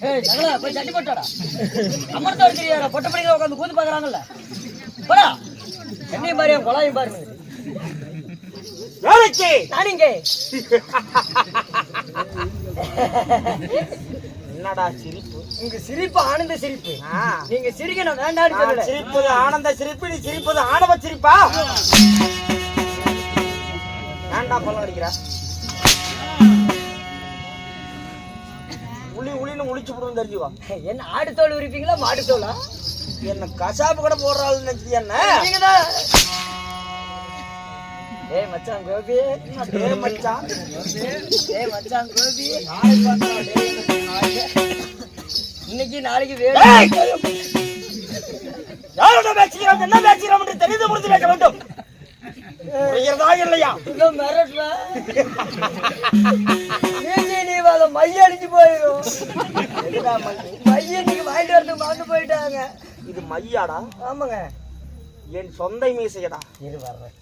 ஏய் நகலா போய் சட்டி போட்டாடா. அமர்த்த வச்சிரியாடா. பொட்ட படிக்கிற உட்கார்ந்து கூந்து பாக்குறாங்கல்ல. போடா. என்னையும் பாரு கொளாயும் பாரு. வேலைக்கு நானிங்க. என்னடா சிரிப்பு? இங்க சிரிப்பு ஆனந்த சிரிப்பு. நீங்க சிரிக்கணும் வேண்டாம்னு சொல்லல. சிரிப்பது ஆனந்த சிரிப்பு, நீ சிரிப்பது ஆணவ சிரிப்பா? வேண்டாம் பல்ல அடிக்கிற. உளி உளின்னு முழிச்சு போடுன்னு தெரிஞ்சுவா. என்ன ஆடு தோல் உரிப்பீங்களா மாடு தோலா? என்ன கசாப்பு கூட போடுறாள் நினைச்சு என்ன? ஏய் மச்சான் கோபி. ஏய் மச்சான். ஏய் மச்சான் கோபி. இன்னைக்கு நாளைக்கு வேலை. யாரோட பேசுகிறோம் என்ன பேசுகிறோம் என்று தெரிந்து முடித்து வைக்க வேண்டும். புரிகிறதா இல்லையா? இன்னும் மிரட்டல. நீ மைய அடிச்சு போயிடும். மைய நீங்க வாங்கிட்டு வரது மறந்து போயிட்டாங்க. இது மையாடா? ஆமாங்க. என் சொந்த மீசையடா. இரு வர்றேன்.